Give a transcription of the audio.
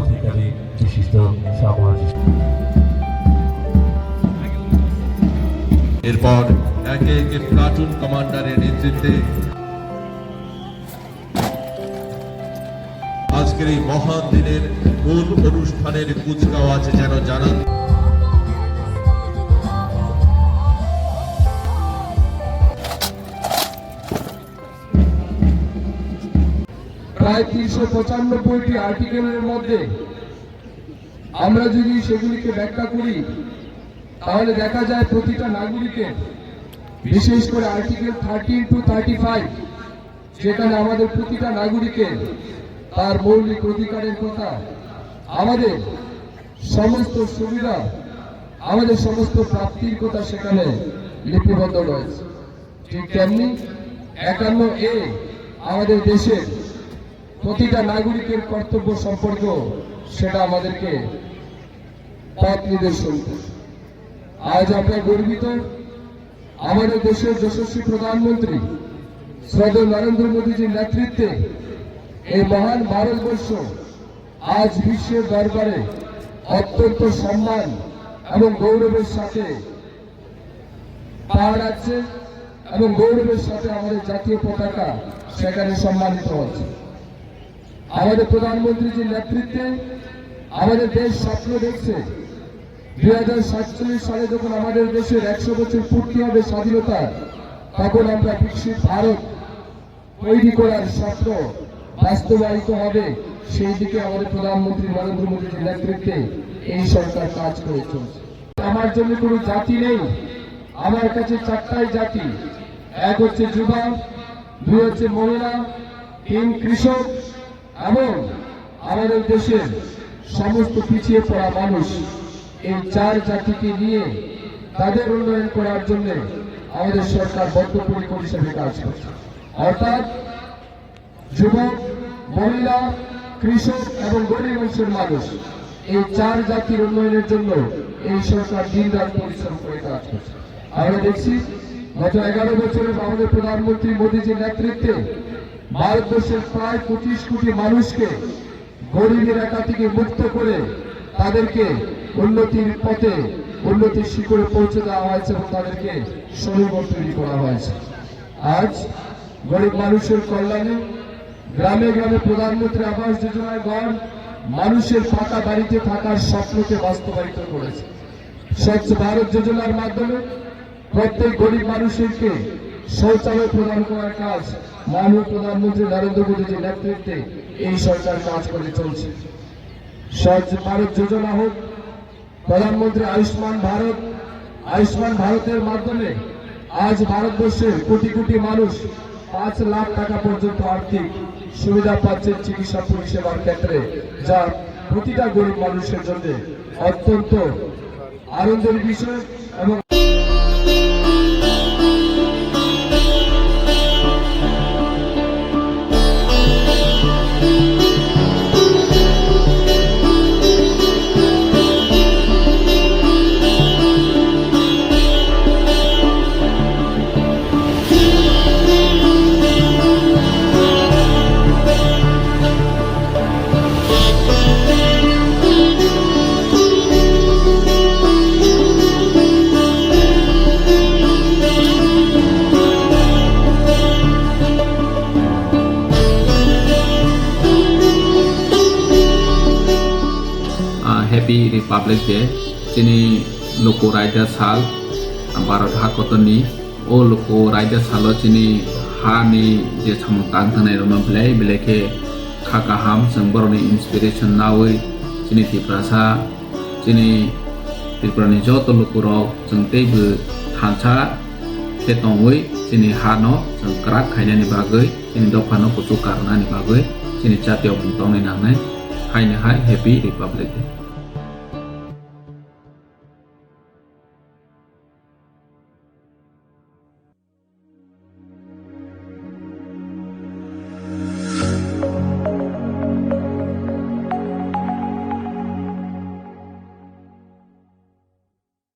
অধিকারী বিশিষ্ট সামাজিক। এরপর একে একে প্লাটুন কমান্ডারের নেতৃত্বে আজকের এই মহান দিনের মূল অনুষ্ঠানের কুচকাওয়াজ যেন জানান। প্রায় ৩৯৫টি আর্টিকেলের মধ্যে আমরা যদি সেগুলিকে ব্যাখ্যা করি তাহলে দেখা যায় প্রতিটা নাগরিকের, বিশেষ করে আর্টিকেল 13 to 35, যেখানে আমাদের প্রতিটা নাগরিকের তার মৌলিক অধিকারের কথা, আমাদের সমস্ত সুবিধা, আমাদের সমস্ত প্রাপ্তির কথা সেখানে লিপিবদ্ধ রয়েছে। ঠিক তেমনি 51A আমাদের দেশের প্রতিটা নাগরিকের কর্তব্য সম্পর্ক, সেটা আমাদেরকে পথ নির্দেশন করে। আজ আমরা গর্বিত, আমাদের দেশের যশস্বী প্রধানমন্ত্রী শ্রদ্ধেয় নরেন্দ্র মোদীজির নেতৃত্বে এই মহান ভারতবর্ষ আজ বিশ্বের দরবারে অত্যন্ত সম্মান এবং গৌরবের সাথে পা রাখছে এবং গৌরবের সাথে আমাদের জাতীয় পতাকা সেখানে সম্মানিত হচ্ছে। আমাদের প্রধানমন্ত্রীজির নেতৃত্বে আমাদের দেশ স্বপ্ন দেখছে 2047 সালে যখন আমাদের দেশের 100 বছর পূর্তি হবে স্বাধীনতা, তখন আমরা বিকশিত ভারত তৈরি করার স্বপ্ন বাস্তবায়িত হবে। সেই দিকে আমাদের প্রধানমন্ত্রী নরেন্দ্র মোদীর নেতৃত্বে এই সরকার কাজ করে চলছে। আমার জন্য কোনো জাতি নেই, আমার কাছে 4টাই জাতি। এক হচ্ছে যুবা, 2 হচ্ছে মহিলা, 3 কৃষক এবং আমাদের দেশের সমস্ত পিছিয়ে পড়া মানুষ। এই 4 জাতিকে নিয়ে তাদের উন্নয়ন করার জন্য আমাদের সরকার বদ্ধপরিকর হিসেবে কাজ করছে। অর্থাৎ যুবক, মহিলা, কৃষক এবং গরিব অংশের মানুষ, এই 4 জাতির উন্নয়নের জন্য এই সরকার দিনরাত পরিশ্রম করে কাজ করছে। আমরা দেখছি গত 11 বছরে আমাদের প্রধানমন্ত্রী মোদীজির নেতৃত্বে ভারতবর্ষের প্রায় 25 কোটি মানুষকে গরিবের রেখা থেকে মুক্ত করে তাদেরকে উন্নতির পথে, উন্নতির শিখরে পৌঁছে দেওয়া হয়েছে এবং তাদেরকে স্বনির্ভর তৈরি করা হয়েছে। আজ গরিব মানুষের কল্যাণে গ্রামে গ্রামে প্রধানমন্ত্রী আবাস যোজনার ঘর মানুষের পাকা বাড়িতে থাকার স্বপ্নকে বাস্তবায়িত করেছে। স্বচ্ছ ভারত যোজনার মাধ্যমে প্রত্যেক গরিব মানুষকে শৌচালয় প্রদান করার কাজ মাননীয় প্রধানমন্ত্রী নরেন্দ্র মোদীজির নেতৃত্বে এই সরকার কাজ করে চলছে। স্বচ্ছ ভারত যোজনা হোক, প্রধানমন্ত্রী আয়ুষ্মান ভারত, আয়ুষ্মান ভারতের মাধ্যমে আজ ভারতবর্ষের কোটি কোটি মানুষ 5 লাখ টাকা পর্যন্ত আর্থিক সুবিধা পাচ্ছে চিকিৎসা পরিষেবার ক্ষেত্রে, যা প্রতিটা গরিব মানুষের জন্য অত্যন্ত আনন্দের বিষয়। এবং Happy Republic Day sini loko raja sal Bharat hakotoni o loko raja salo sini ha ni je samutang thanai roma belai beleke khaka ham sangboroni inspiration nawi sini tiprasa sini tiprani joto loko rok jengtei bu thancha ketongwi sini hano sangkrak khainani bagai sini dopano kutu karna ni bagai sini jatiyo bentong ni nangnai haine hai Happy Republic Day.